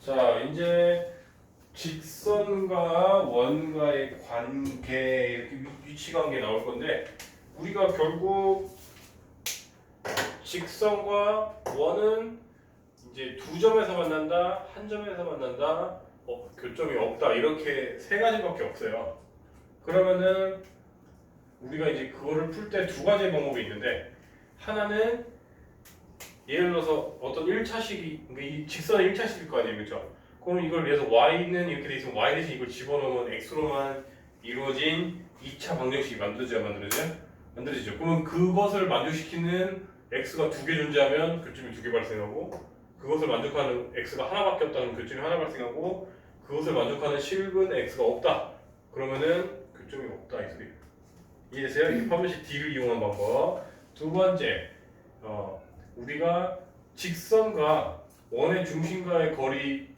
자, 이제 직선과 원과의 관계, 이렇게 위치 관계 나올 건데, 우리가 결국 직선과 원은 이제 두 점에서 만난다, 한 점에서 만난다, 교점이 없다, 이렇게 세 가지밖에 없어요. 그러면은 우리가 이제 그거를 풀 때 두 가지 방법이 있는데, 하나는 예를 들어서 어떤 1차식이, 그러니까 이 직선은 1차식일 거 아니에요, 그렇죠? 그럼 이걸 위해서 y는 이렇게 돼 있으면 y 대신 이걸 집어넣으면 x로만 이루어진 2차 방정식이 만들어지죠. 그러면 그것을 만족시키는 x가 두 개 존재하면 교점이 두 개 발생하고, 그것을 만족하는 x가 하나밖에 없다는 교점이 하나 발생하고, 그것을 만족하는 식은 x가 없다. 그러면은 교점이 없다, 이 소리예요. 이해되세요? 이 판별식 D를 이용한 방법. 두 번째, 우리가 직선과 원의 중심과의 거리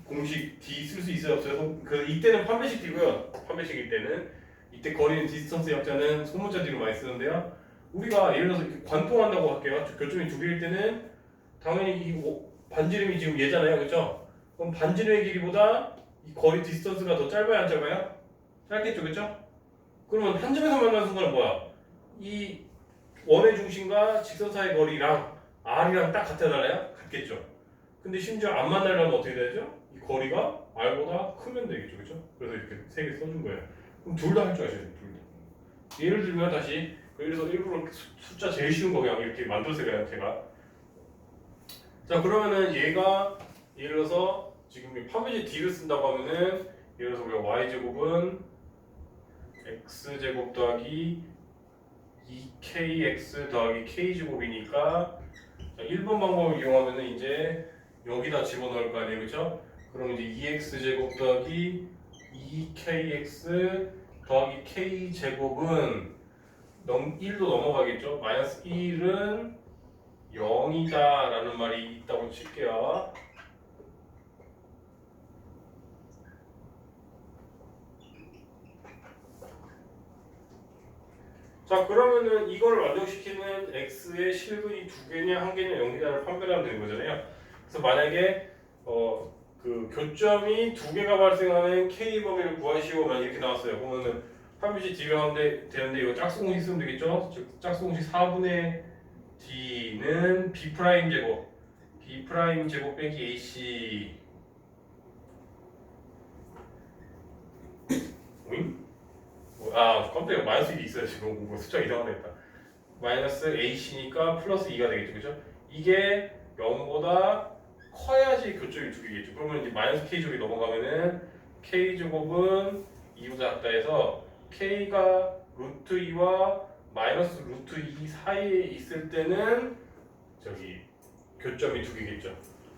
공식 D 쓸 수 있어요, 없어요? 이때는 판별식 D고요. 판별식일 때는 이때 거리는 디스턴스 약자는 소문자 D로 많이 쓰는데요. 우리가 예를 들어서 이렇게 관통한다고 할게요. 교점이 두 개일 때는 당연히 이 반지름이 지금 얘잖아요, 그렇죠? 그럼 반지름의 길이보다 이 거리 디스턴스가 더 짧아요, 안 짧아요? 짧겠죠, 그렇죠? 그러면 한 점에서 만나는 순간은 뭐야? 이 원의 중심과 직선 사이 거리랑 R이랑 딱 같아잖아요? 같겠죠? 근데 심지어 안 만나려면 어떻게 되죠? 이 거리가 R보다 크면 되겠죠, 그렇죠? 그래서 이렇게 세 개 써준 거예요. 그럼 둘 다 할 줄 아셔야 돼요, 둘 다. 예를 들면 다시, 그래서 일부러 숫자 제일 쉬운 거 그냥 이렇게 만들었어요, 제가. 자, 그러면은 얘가 예를 들어서 지금 판별식 D를 쓴다고 하면은 예를 들어서 우리가 y제곱은 x제곱 더하기 2kx 더하기 k제곱이니까 1번 방법을 이용하면은 이제 여기다 집어넣을 거 아니에요, 그렇죠? 그럼 이제 2x제곱 더하기 2kx 더하기 k제곱은 1도 넘어가겠죠? 마이너스 1은 0이다 라는 말이 있다고 칠게요. 자, 그러면은 이걸 만족시키는 x의 실근이 두 개냐 한 개냐 0개냐를 판별하면 되는 거잖아요. 그래서 만약에 그 교점이 두 개가 발생하는 k 범위를 구하시오만 이렇게 나왔어요. 그러면은 판별식 D가 하면 되는데 이거 짝수공식 쓰면 되겠죠? 즉 짝수공식 4분의 D는 B 프라임 제곱 B 프라임 제곱 빼기 AC 오잉? 깜짝이야. 마이너스 1이 있어요. 지금 뭐 숫자 이상하다 했다. 마이너스 AC니까 플러스 2가 되겠죠, 그죠? 이게 0보다 커야지 교점이 두 개겠죠. 그러면 이제 마이너스 K제곱이 넘어가면은 K제곱은 2보다 작다 해서 K가 루트 2와 마이너스 루트 2 사이에 있을 때는 저기 교점이 두 개겠죠.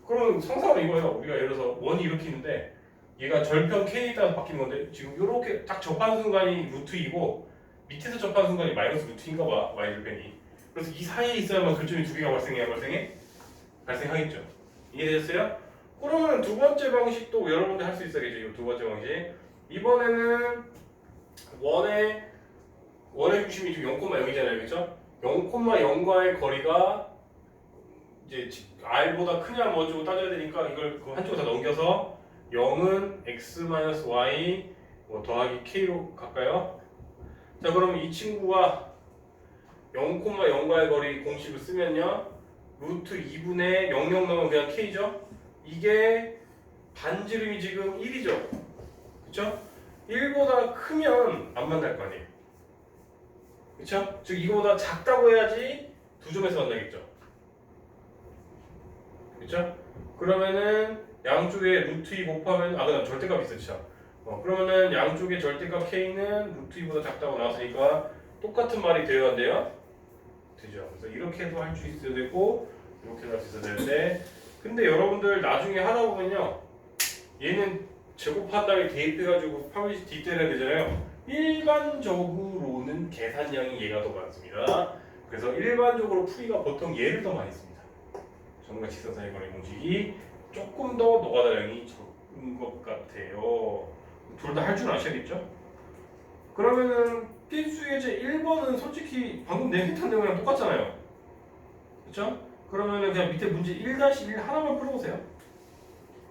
그럼 상상은 이거예요. 우리가 예를 들어서 원이 이렇게 있는데 얘가 절편 K에 따라 바뀌는 건데 지금 이렇게 딱 접하는 순간이 루트 2고 밑에서 접하는 순간이 마이너스 루트 2인가 봐, y절편이. 그래서 이 사이에 있어야만 교점이 두 개가 발생해야 발생하겠죠. 이해되셨어요? 그러면 두 번째 방식도 여러분들 할 수 있어야겠죠. 이 두 번째 방식. 이번에는 원의 중심이 지금 0,0이잖아요, 그렇죠? 0,0과의 거리가 이제 r보다 크냐 뭐죠 따져야 되니까 이걸 그 한쪽으로 다 넘겨서 0은 x-y 더하기 k로 갈까요? 자, 그럼 이 친구가 0,0과의 거리 공식을 쓰면요 루트 2분의 00 넣으면 그냥 k죠? 이게 반지름이 지금 1이죠? 그쵸? 1보다 크면 안 만날 거 아니에요? 그쵸? 즉 이거보다 작다고 해야지 두 점에서 만나겠죠? 그쵸? 그러면은 양쪽에 루트 2 곱하면 그다음 절대값이 있었죠. 그러면은 양쪽의 절대값 k는 루트 2보다 작다고 나왔으니까 똑같은 말이 되어야 돼요. 되죠. 그래서 이렇게도 할 수 있어야 되고 이렇게도 할 수 있어야 되는데 근데 여러분들 나중에 하다 보면요 얘는 제곱한 다음에 대입해가지고 판별식 D 때려야 되잖아요. 일반적으로는 계산량이 얘가 더 많습니다. 그래서 일반적으로 풀이가 보통 얘를 더 많이 씁니다. 정과 직선 사이 거리 공식이 조금 더 노가다량이 적은 것 같아요. 둘 다 할 줄 아셔야겠죠? 그러면은 필수 예제 1번은 솔직히 방금 내비탄 내용이랑 똑같잖아요. 그렇죠? 그러면은 그냥 밑에 문제 1-1 하나만 풀어보세요.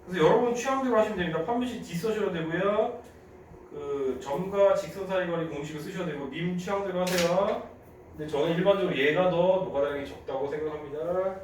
그래서 여러분 취향대로 하시면 됩니다. 판매식 D 써셔도 되고요. 그 점과 직선 사이 거리 공식을 쓰셔도 되고 님 취향대로 하세요. 근데 저는 일반적으로 얘가 더 노가다량이 적다고 생각합니다.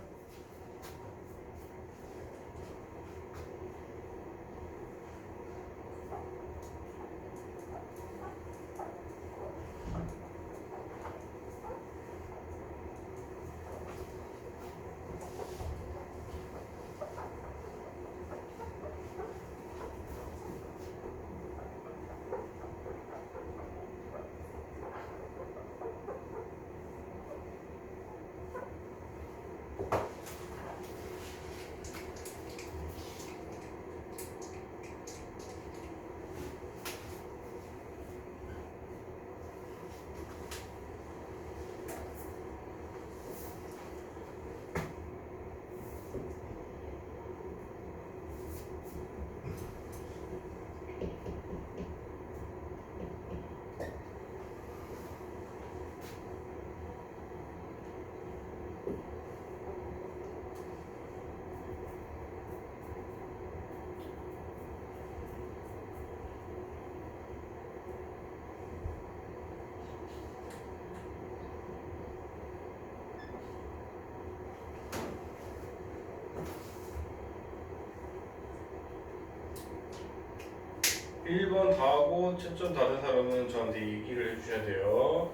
일 번 다 하고 채점 다 된 사람은 저한테 얘기를 해주셔야 돼요.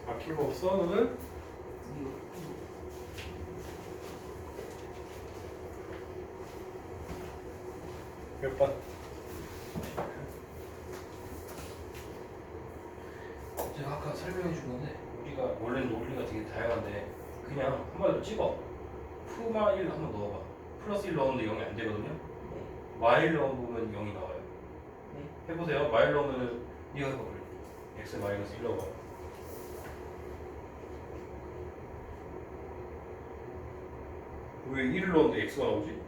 바뀔 거 없어 너는? 몇 번? 제가 아까 설명해 준 건데 우리가 원래는 논리가 되게 다양한데 그냥 한마디로 찍어 푸마 1 한번 넣어봐. 플러스 1 넣었는데 0이 안 되거든요. 마일 넣어보면 0이 나와요. 해보세요. 마일 넣으면은 이거 해봐. x 마이너스 1 넣어봐. 왜 1을 넣었는데 x가 나오지?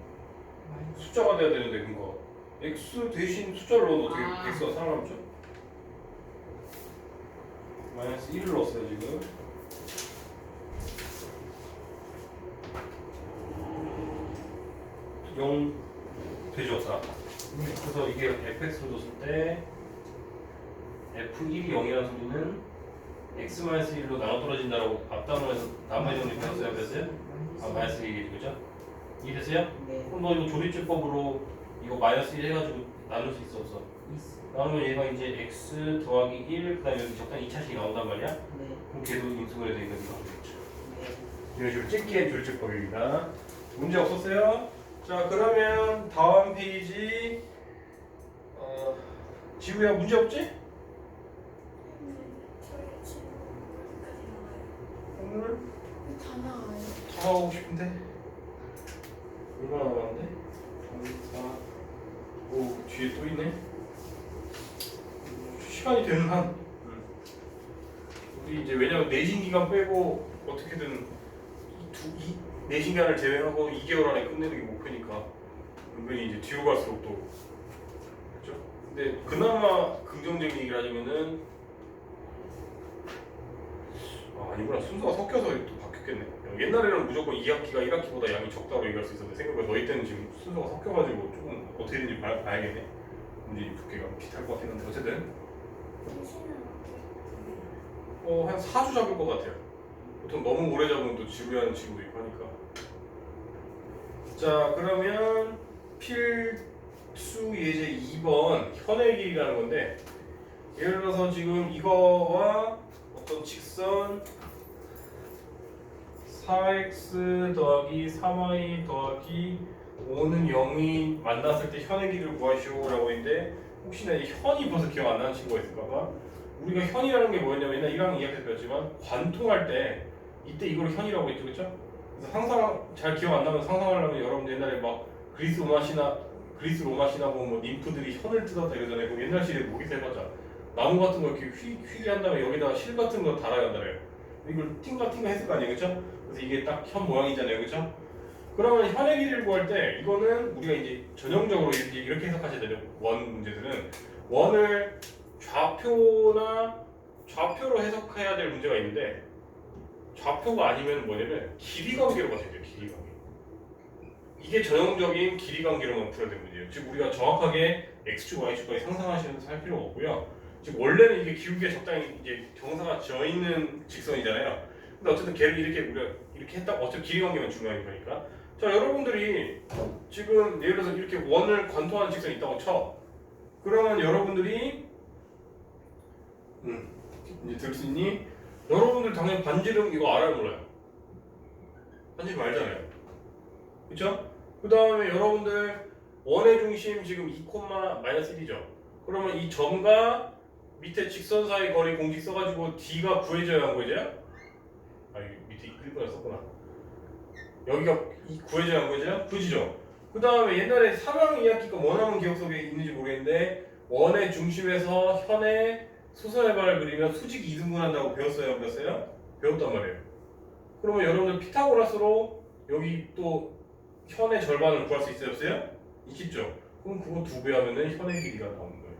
숫자가 돼야 되는데 그거 x 대신 숫자를 넣어도 어떻게 x가 살아남죠? 마이너스 1을 넣었어요 지금. 영 되죠 4. 그래서 이게 fx로 줬을 때 f1이 0이라는 소리는 x-1로 나눠 떨어진다라고 앞단원에서 나머지 정리 배웠어요? 배웠어요? 아 마이너스 1이 그죠? 이해되세요? 네. 그럼 너 이거 조립제법으로 이거 마이너스 1 해가지고 나눌 수 있어 없어? 나누면 얘가 이제 x 더하기 1 그 다음에 여기 적당히 2차식이 나온단 말이야? 네. 그럼 걔도 인수가 해야 되니까 이거 되겠죠. 네. 이런 식으로 짧게 조립제법입니다. 문제 없었어요? 자 그러면 다음 페이지 지우야 문제 없지? 오늘 다 나와요. 더 하고 싶은데 얼마나 남았는데? 3, 4, 5 뒤에 또 있네. 시간이 되는 한 우리 이제 왜냐면 내신 기간 빼고 어떻게든 이 내신 기간을 제외하고 2개월 안에 끝내는 게 목표니까 은근히 이제 뒤로 갈수록 또 그렇죠? 근데 그나마 긍정적인 얘기를 하자면은 아니구나 순서가 섞여서 또 바뀌었겠네. 옛날에는 무조건 2학기가 1학기보다 양이 적다고 얘기할 수 있었는데 생각보다 너희 때는 지금 순서가 섞여가지고 조금 어떻게 되는지 봐야겠네. 문제 두께가 비슷할 것 같긴 한데 어쨌든 한 4주 잡을 것 같아요. 보통 너무 오래 잡으면 또 지루해하는 친구도 있고 하니까. 자 그러면 필수 예제 2번 현액이라는 건데 예를 들어서 지금 이거와 어떤 직선 4x 더하기 3y 더하기 5는 0이 만났을 때 현의 길이를 구하시오 라고 했는데 혹시나 이 현이 벌써 기억 안 나는 친구가 있을까봐 우리가 현이라는 게 뭐였냐면 옛날 1학년 2학기 배웠지만 관통할 때 이때 이걸 현이라고 했죠 그쵸? 그래서 항상 잘 기억 안 나면 상상하려면 여러분들 옛날에 막 그리스 로마 신화 보면 뭐 님프들이 현을 뜯었다 이러잖아요. 그럼 옛날 시대에 모기서 해봤자 나무 같은 거 이렇게 휘게 한 다음에 여기다가 실 같은 거 달아야 한다래요. 이걸 팅가팅가 했을 거 아니에요 그쵸? 그래서 이게 딱 현 모양이잖아요 그쵸? 그러면 현의 길이를 구할 때 이거는 우리가 이제 전형적으로 이렇게 해석하셔야 돼요. 원 문제들은 원을 좌표나 좌표로 해석해야 될 문제가 있는데 좌표가 아니면 뭐냐면 길이 관계로가 생겨요. 길이 관계. 이게 전형적인 길이 관계로만 풀어야 되는 문제예요. 즉 우리가 정확하게 x축, y축까지 상상하시면서 할 필요가 없고요. 즉 원래는 이게 기울기에 적당히 이제 경사가 져 있는 직선이잖아요. 근데 어쨌든 걔를 이렇게 우리가 이렇게 했다. 어차피 길이 관계만 중요한 거니까. 자, 여러분들이 지금 예를 들어서 이렇게 원을 관통하는 직선이 있다고 쳐. 그러면 여러분들이 이제 들 수 있니? 여러분들 당연히 반지름 이거 알아요, 몰라요? 반지름 알잖아요. 그쵸? 그 다음에 여러분들 원의 중심 지금 2,-1이죠. 그러면 이 점과 밑에 직선 사이 거리 공식 써가지고 D가 구해져야 한 거죠? 아, 여기 밑에 1번을 썼구나. 여기가 구해져야 한 거죠? 그지죠? 그 다음에 옛날에 3학년 2학기가 원하면 기억 속에 있는지 모르겠는데 원의 중심에서 현의 수선의 발을 그리면 수직 이등분 한다고 배웠어요? 배웠어요? 배웠단 말이에요. 그러면 여러분들 피타고라스로 여기 또 현의 절반을 구할 수 있어요? 없어요? 있겠죠? 그럼 그거 2배 하면은 현의 길이가 나오는 거예요.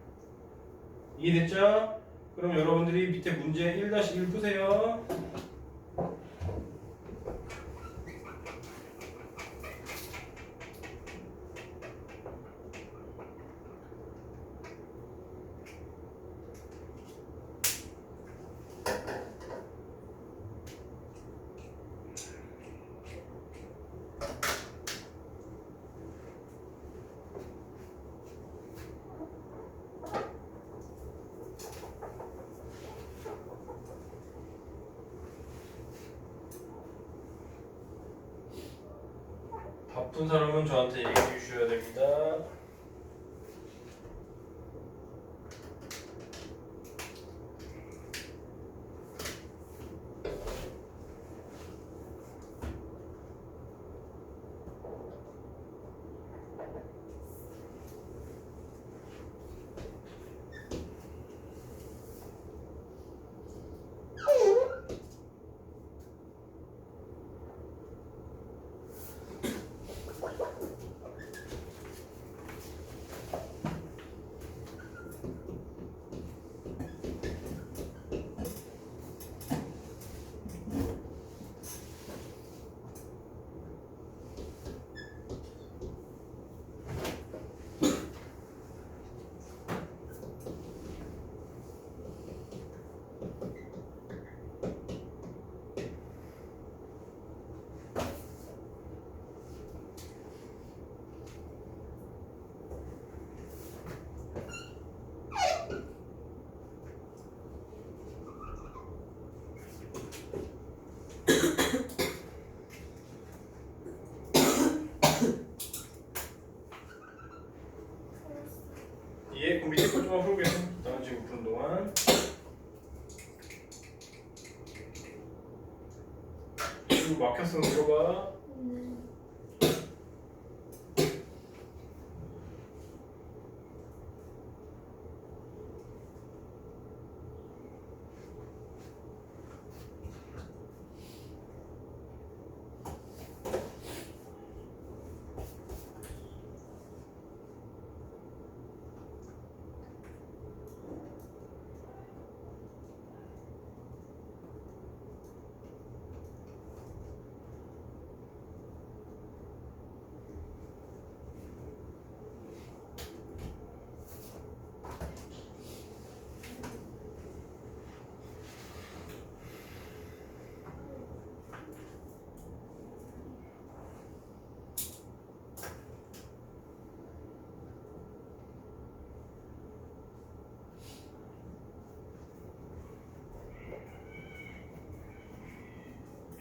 이해됐죠? 그럼 여러분들이 밑에 문제 1-1 푸세요. 바쁜 사람은 저한테 얘기해 주셔야 됩니다. 예, 그럼 밑에 거 좀만 풀게요. 나는 지금 푸는 동안 쭉 막혔으면 들어봐.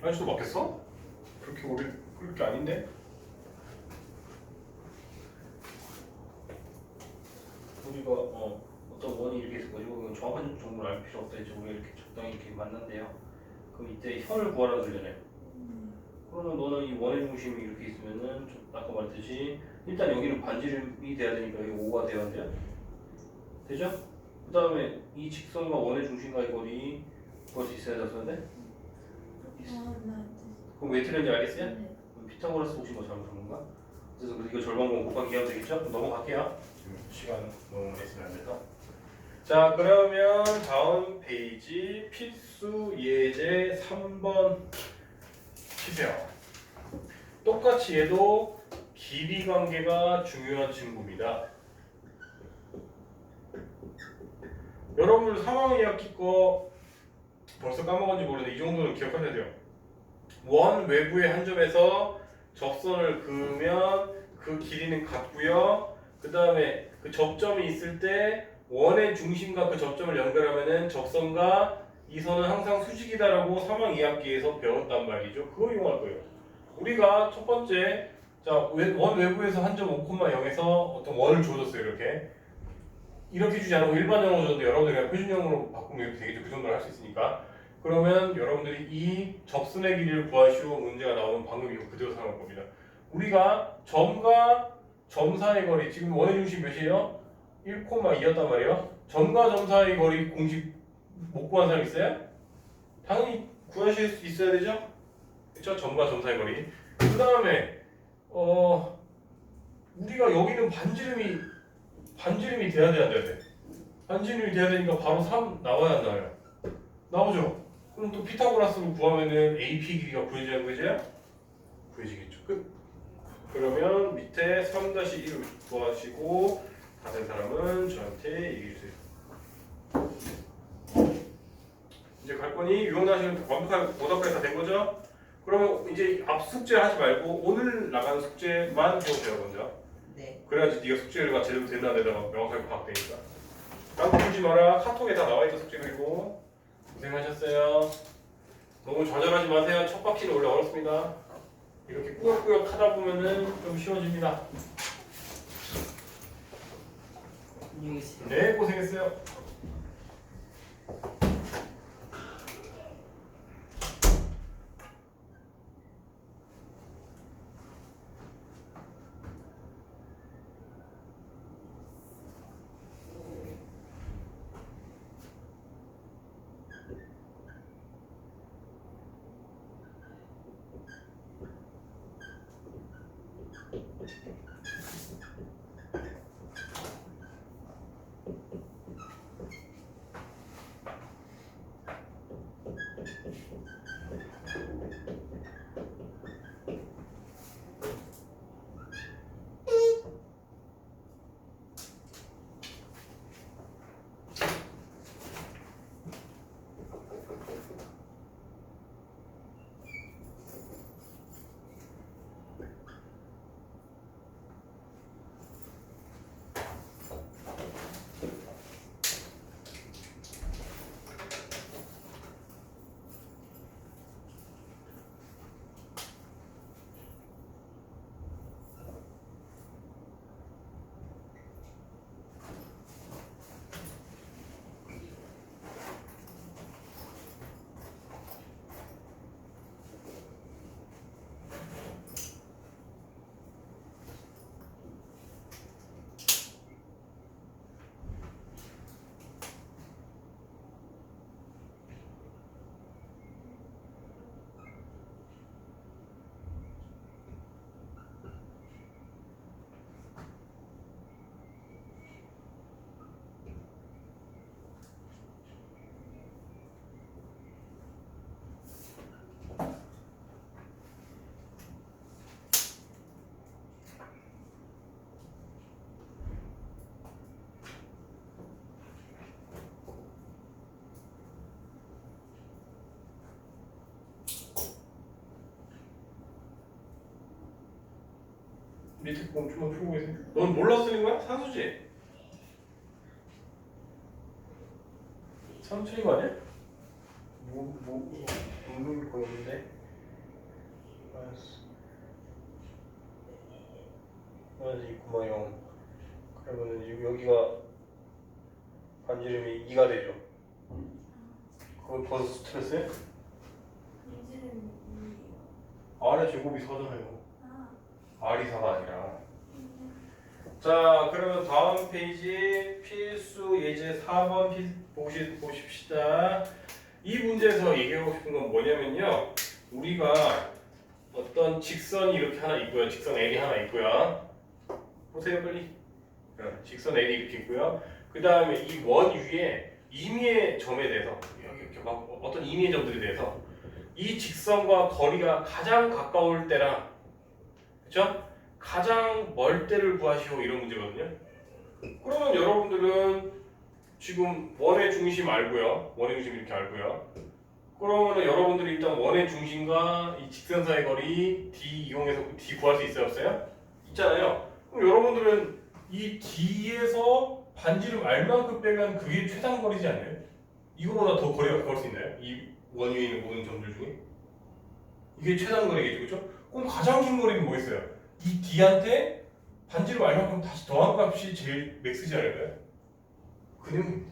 아니, 또 막혔어? 그렇게 오래 그럴 게 아닌데? 우리가 어떤 원이 이렇게 있을 거고 이건 정확한 정보를 알 필요 없다. 이제 우리가 이렇게 적당히 이렇게 만난대요. 그럼 이때 현을 구하라 그러잖아요. 그러면 너는 이 원의 중심이 이렇게 있으면은 좀 아까 말했듯이 일단 여기는 반지름이 돼야 되니까 여기 5가 돼야 돼요. 되죠? 그 다음에 이 직선과 원의 중심과의 거리 그것이 있어야 되는데 그럼 왜 틀렸는지 알겠어요? 네. 피타고라스 혹시 뭐 잘못한 건가? 그래서 이거 절반공 곱하기 하면 되겠죠? 넘어갈게요. 지금 시간 너무 오래 있으면 안 돼서. 자, 그러면 다음 페이지 필수 예제 3번 치세요. 똑같이 얘도 길이 관계가 중요한 친구입니다. 여러분들 3학년 2학기 거 벌써 까먹었는지 모르는데 이 정도는 기억하셔야 돼요. 원 외부의 한 점에서 접선을 그으면 그 길이는 같고요. 그 다음에 그 접점이 있을 때 원의 중심과 그 접점을 연결하면은 적선과 이 선은 항상 수직이다라고 3학 2학기에서 배웠단 말이죠. 그거 이용할 거예요. 우리가 첫 번째 자, 원 외부에서 한 점 5,0에서 어떤 원을 줘줬어요. 이렇게 주지 않고 일반형으로 줬는데 여러분들이 그냥 표준형으로 바꾸면 이렇게 되겠죠. 그 정도는 할 수 있으니까. 그러면 여러분들이 이 접선의 길이를 구하시오 문제가 나오면 방금 이거 그대로 사용할 겁니다. 우리가 점과 점 사이의 거리, 지금 원의 중심 몇이에요? 1,2였단 말이에요. 점과 점 사이의 거리 공식 못 구한 사람 있어요? 당연히 구하실 수 있어야 되죠? 그렇죠? 점과 점 사이의 거리. 그 다음에 우리가 여기는 반지름이 돼야 돼, 안 돼야 돼? 반지름이 돼야 되니까 바로 3 나와야 안 나와요? 나오죠? 그럼 또 피타고라스로 구하면은 AP 길이가 구해지는 거죠? 구해지겠죠. 끝. 그러면 밑에 3-1 구하시고 다 된 사람은 저한테 얘기해 주세요. 이제 갈 거니 유형나시는 완벽하게 오답까지 다 된 거죠? 그러면 이제 앞 숙제 하지 말고 오늘 나가는 숙제만 해보세요 먼저. 네. 그래야지 네가 숙제가 제대로 됐나 안 됐나 명확하게 파악되니까. 딴 거 풀지 마라. 카톡에 다 나와있던 숙제 그리고 고생하셨어요. 너무 좌절하지 마세요. 첫 바퀴는 원래 어렵습니다. 이렇게 꾸역꾸역 하다 보면은 좀 쉬워집니다. 안녕히 계세요. 네, 고생했어요. 밑에 거 멈추면 풀고 계세요. 넌 몰라 쓰는 거야? 산수지? 산수 틀린 거 아니야? 없는 거 없는데? 마이너스 2,0 그러면은 여기가 반지름이 2가 되죠? 그걸 벌써 틀렸어요? R의 제곱이 4잖아요. R이 4가 아니라. 자, 그러면 다음 페이지 필수 예제 4번 보십시다. 이 문제에서 얘기하고 싶은 건 뭐냐면요. 우리가 어떤 직선이 이렇게 하나 있고요. 직선 L이 하나 있고요. 보세요 빨리. 직선 L이 이렇게 있고요. 그 다음에 이 원 위에 임의의 점에 대해서 여기 이렇게 막 어떤 임의의 점들에 대해서 이 직선과 거리가 가장 가까울 때랑 그렇죠? 가장 멀 때를 구하시오 이런 문제거든요. 그러면 여러분들은 지금 원의 중심 알고요. 원의 중심 이렇게 알고요. 그러면 여러분들이 일단 원의 중심과 이 직선 사이의 거리 D 이용해서 D 구할 수 있어요? 없어요? 있잖아요. 그럼 여러분들은 이 D에서 반지름 R만큼 빼면 그게 최단 거리지 않나요? 이거보다 더 거리가 가까울 수 있나요? 이 원 위에 있는 모든 점들 중에 이게 최단 거리겠죠, 그렇죠? 그럼 가장 긴 거리는 뭐겠어요? 이 D한테 반지름 R만큼 다시 더한 값이 제일 맥스지 않을까요? 그 내용입니다.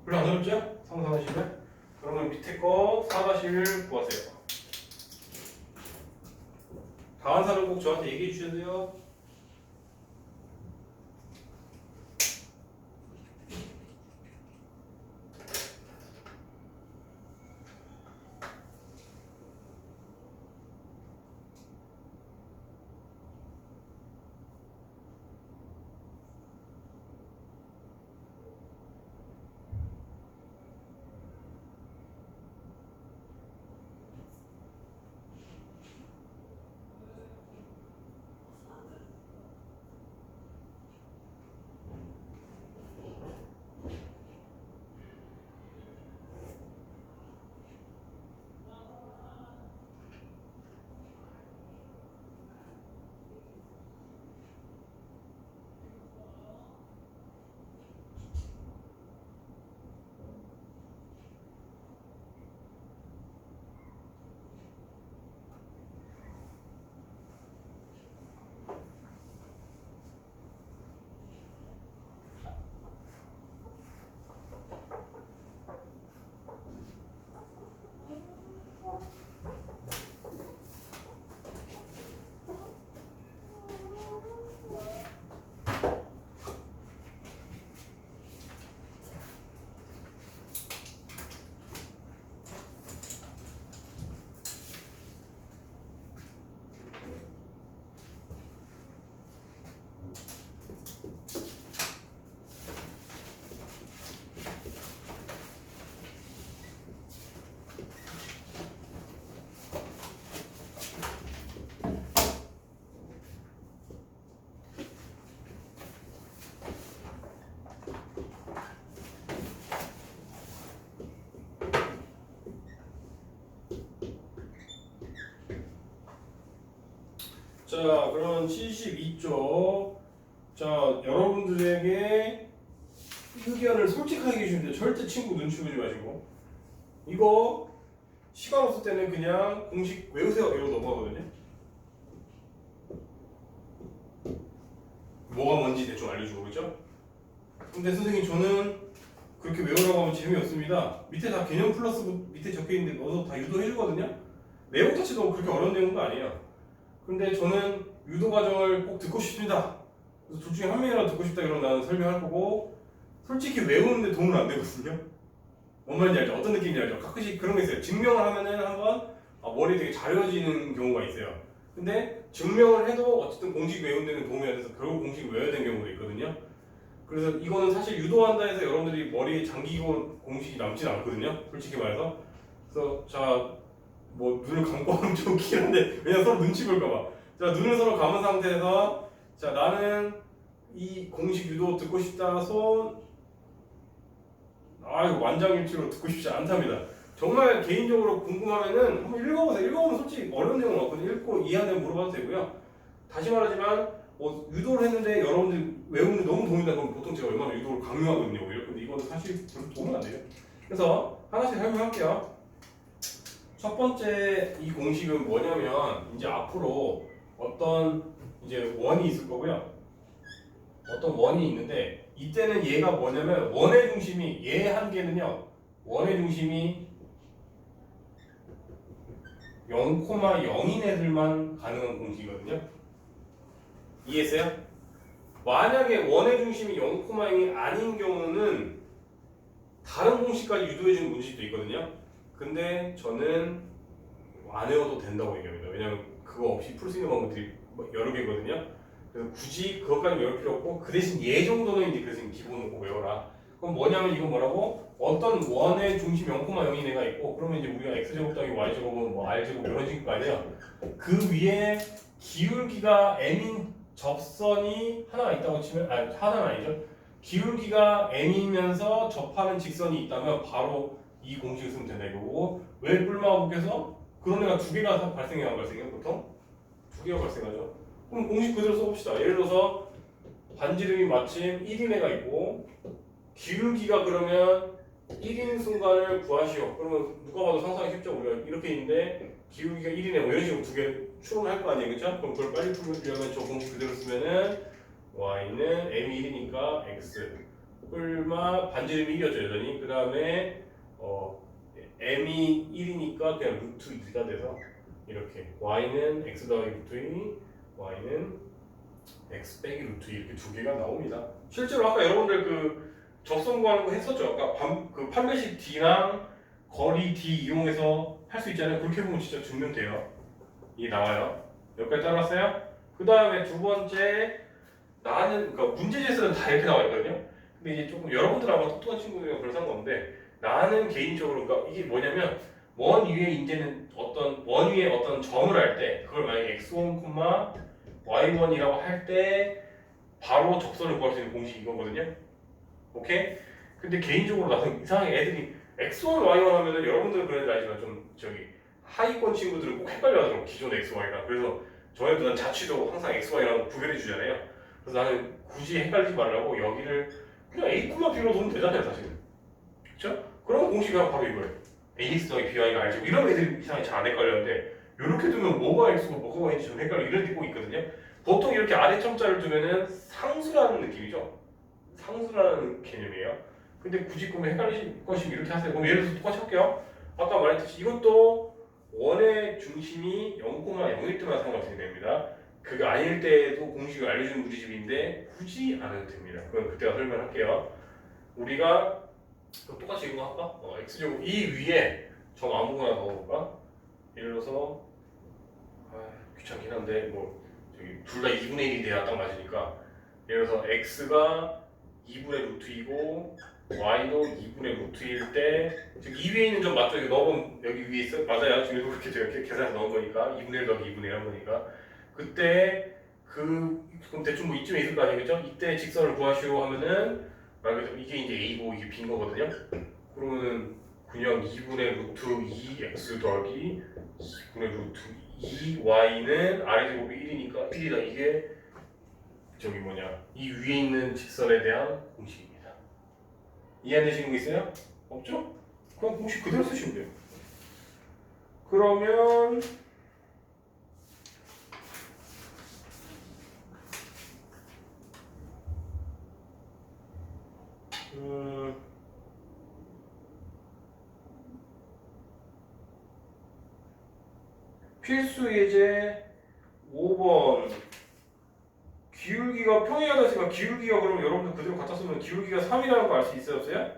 별로 안 어렵죠? 상상하시면? 그러면 밑에 거 4-1 구하세요. 다음 사람 꼭 저한테 얘기해 주셔야 돼요. 자, 그럼 72쪽. 자, 여러분들에게 의견을 솔직하게 해주시면 돼요. 절대 친구 눈치 보지 마시고. 이거 시간 없을 때는 그냥 공식 외우세요 이러고 넘어가거든요. 뭐가 뭔지 대충 알려주고 그죠? 근데 선생님 저는 그렇게 외우라고 하면 재미없습니다. 밑에 다 개념 플러스 밑에 적혀있는데 넣어서 다 유도해주거든요. 내용 자체도 그렇게 어려운 내용도 아니에요. 근데 저는 유도 과정을 꼭 듣고 싶습니다. 그래서 둘 중에 한 명이라도 듣고 싶다 그러면 나는 설명할 거고 솔직히 외우는데 도움은 안 되거든요. 뭔 말인지 알죠? 어떤 느낌인지 알죠? 가끔씩 그런 게 있어요. 증명을 하면은 한번 머리 되게 잘 외워지는 경우가 있어요. 근데 증명을 해도 어쨌든 공식 외우는 데는 도움이 안 돼서 결국 공식 외워야 되는 경우가 있거든요. 그래서 이거는 사실 유도한다 해서 여러분들이 머리에 잠기고 공식이 남진 않거든요. 솔직히 말해서. 그래서 자, 뭐 눈을 감고 하면 좀 웃긴 한데 왜냐면 서로 눈치 볼까봐. 자, 눈을 서로 감은 상태에서 자, 나는 이 공식 유도 듣고 싶다 손. 이거 완장일치로 듣고 싶지 않답니다. 정말 개인적으로 궁금하면은 한번 읽어보세요. 읽어보면 솔직히 어려운 내용은 없거든요. 읽고 이해하면 물어봐도 되고요. 다시 말하지만 유도를 했는데 여러분들 외우는데 너무 도움이 된다면 보통 제가 얼마나 유도를 강요하거든요. 오히려. 근데 이거는 사실 별로 도움이 안 돼요. 그래서 하나씩 설명할게요. 첫 번째 이 공식은 뭐냐면 이제 앞으로 어떤 이제 원이 있을 거고요. 어떤 원이 있는데 이때는 얘가 뭐냐면 원의 중심이 얘 한 개는요. 원의 중심이 0,0인 애들만 가능한 공식이거든요. 이해했어요? 만약에 원의 중심이 0,0이 아닌 경우는 다른 공식까지 유도해주는 문제도 있거든요. 근데 저는 안 외워도 된다고 얘기합니다. 왜냐면 그거 없이 풀 수 있는 방법들이 여러 개거든요. 그래서 굳이 그것까지 외울 필요 없고 그 대신 얘 정도는 이제 그래서 기본으로 꼭 외워라. 그럼 뭐냐면 이건 뭐라고? 어떤 원의 중심 0,0인 애가 있고 그러면 이제 우리가 x제곱 더하기 y제곱은 뭐 r제곱 이런 식일 거 아니야. 그 위에 기울기가 m인 접선이 하나가 있다고 치면 하나는 아니죠. 기울기가 m이면서 접하는 직선이 있다면 바로 이 공식을 쓰면 된다 이거고 왜 뿔마법에서 그런 애가 두 개가 발생해야 안 발생해요 보통? 두 개가 발생하죠. 그럼 공식 그대로 써봅시다. 예를 들어서 반지름이 마침 1인 애가 있고 기울기가 그러면 1인 순간을 구하시오. 그러면 누가 봐도 상상이 쉽죠. 우리가 이렇게 있는데 기울기가 1이네 뭐 이런 식으로 두 개 추론할 거 아니에요, 그렇죠? 그럼 그걸 빨리 풀려면 저 공식 그대로 쓰면은 y는 m이 1이니까 x 뿔마 반지름이 1이었죠 여전히. 그 다음에 m이 1이니까 그냥 루트 2가 돼서 이렇게 y는 x 더하기 루트 2, y는 x 빼기 루트 2 이렇게 두 개가 나옵니다. 실제로 아까 여러분들 그 접선 구하는 거 했었죠. 아까 그 판매식 D랑 거리 D 이용해서 할 수 있잖아요. 그렇게 보면 진짜 증명돼요. 이게 나와요. 여기까지 따라왔어요? 그 다음에 두 번째 나는 그러니까 문제제에서는 다 이렇게 나와 있거든요. 근데 이제 조금 여러분들하고 똑똑한 친구들이랑 별 상관없는데 나는 개인적으로 그러니까 이게 뭐냐면 원 위에 이제는 원 위에 어떤 점을 할 때 그걸 만약에 x1, y1이라고 할 때 바로 접선을 구할 수 있는 공식이 이거거든요. 오케이? 근데 개인적으로 나는 이상하게 애들이 x1, y1 하면은 여러분들은 그런지 알지만 좀 저기 하위권 친구들은 꼭 헷갈려 하더라고 기존 x, y랑. 그래서 저희도 난 자취도 항상 x, y랑 구별해 주잖아요. 그래서 나는 굳이 헷갈리지 말라고 여기를 그냥 a, b로 두면 되잖아요 사실. 그쵸? 그러면 공식이 바로 이거예요. ax 더하기 by가 알죠? 이런 애들이 이상하게 잘 안 헷갈렸는데 이렇게 두면 뭐가 x고 뭐가 y인지 좀 헷갈려 이런 데 꼭 있거든요. 보통 이렇게 아래 첨자를 두면은 상수라는 느낌이죠. 상수라는 개념이에요. 근데 굳이 그러면 헷갈리실 것이면 이렇게 하세요. 그럼 예를 들어서 똑같이 할게요. 아까 말했듯이 이것도 원의 중심이 0,0일 때만 상관없이 됩니다. 그게 아닐 때에도 공식을 알려주는 무리집인데 굳이 안 해도 됩니다. 그건 그때가 설명할게요. 우리가 똑같이 이거 할까? x제곱 이 위에 점 아무거나 넣어볼까? 예를 들어서 귀찮긴 한데 뭐 저기 둘 다 2분의 1이 돼야 딱 맞으니까 예를 들어서 x가 2분의 루트 2고 y도 2분의 루트 1일 때 지금 이 위에 있는 점 맞죠? 이거 넣으면 여기 위에 있어? 맞아요. 지금 이렇게 제가 계산해서 넣은 거니까 2분의 1 더하기 2분의 1 한 거니까 그때 그럼 대충 뭐 이쯤에 있을 거 아니겠죠? 이때 직선을 구하시오 하면은 말 그대로 이게 이제 a고 이게 b인 거거든요. 그러면은 그냥 2분의 루트 2x 더하기 2분의 루트 2y는 a제곱이 1이니까 1이다. 이게 저기 뭐냐 이 위에 있는 직선에 대한 공식입니다. 이해 안 되시는 거 있어요? 없죠? 그냥 공식 그대로 쓰시면 돼요. 그러면 필수 예제 5번 기울기가 평행하다 했으니까 기울기가 그러면 여러분들 그대로 갖다 쓰면 기울기가 3이라는 거 알 수 있어요 없어요?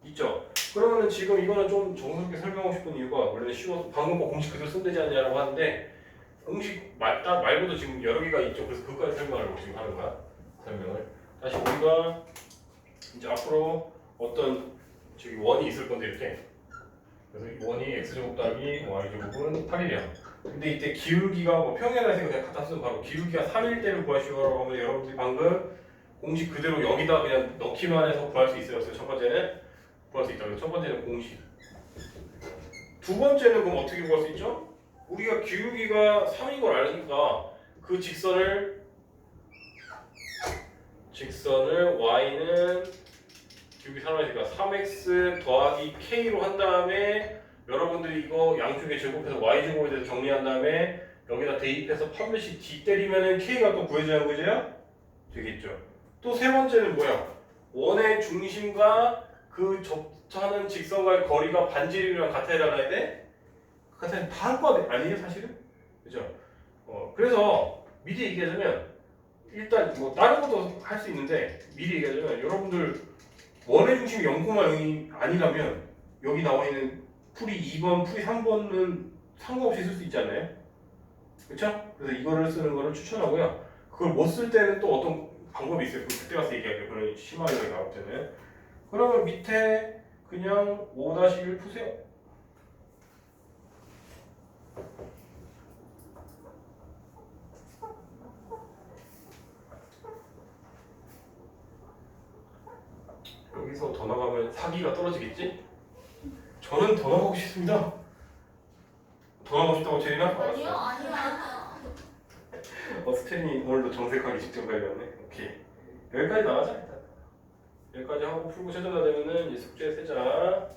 있죠? 그러면은 지금 이거는 좀 정성스럽게 설명하고 싶은 이유가 원래는 쉬워서 방금 뭐 공식 그대로 쓰면 되지 않냐라고 하는데 공식 딱 말고도 지금 여러 개가 있죠. 그래서 그것까지 설명하려고 지금 하는 거야. 설명을 다시 우리가 이제 앞으로 어떤 저기 원이 있을 건데 이렇게 그래서 이 원이 x제곱 더하기 y제곱은 8이래요. 근데 이때 기울기가 뭐 평행하다 해서 그냥 갖다 쓰면 바로 기울기가 3일 때를 구하시오라고 하면 여러분들이 방금 공식 그대로 여기다 그냥 넣기만 해서 구할 수 있어요. 그래서 첫 번째는 구할 수 있다. 그래서 첫 번째는 공식. 두 번째는 그럼 어떻게 구할 수 있죠? 우리가 기울기가 3인 걸 알으니까 그 직선을 y는 기울기 3이니까 3x 더하기 k로 한 다음에 여러분들이 이거 양쪽에 제곱해서 y제곱에 대해서 정리한 다음에 여기다 대입해서 판매식 d 때리면은 k가 또 구해져야 그죠? 되겠죠. 또 세 번째는 뭐야? 원의 중심과 그 접하는 직선과의 거리가 반지름이랑 같아야 나가야 돼? 같아야 다 할 거 아니에요 사실은? 그죠? 그래서 미리 얘기하자면 일단 뭐 다른 것도 할 수 있는데 미리 얘기하자면 여러분들 원의 중심이 0,0이 아니라면 여기 나와 있는 풀이 2번, 풀이 3번은 상관없이 쓸 수 있지 않나요? 그렇죠? 그래서 이거를 쓰는 거를 추천하고요. 그걸 못 쓸 때는 또 어떤 방법이 있어요. 그때 가서 얘기할게요. 그런 심하게 나올 때는. 그러면 밑에 그냥 5-1 푸세요. 여기서 더 나가면 사기가 떨어지겠지? 저는 더 나가고 싶습니다. 더 나가고 싶다고 제리나? 아니요, 아니요. 스탠이 오늘도 정색하기 직전 발견네. 오케이. 여기까지 나가자 일단. 여기까지 하고 풀고 최종 다 되면은 이제 숙제 세자.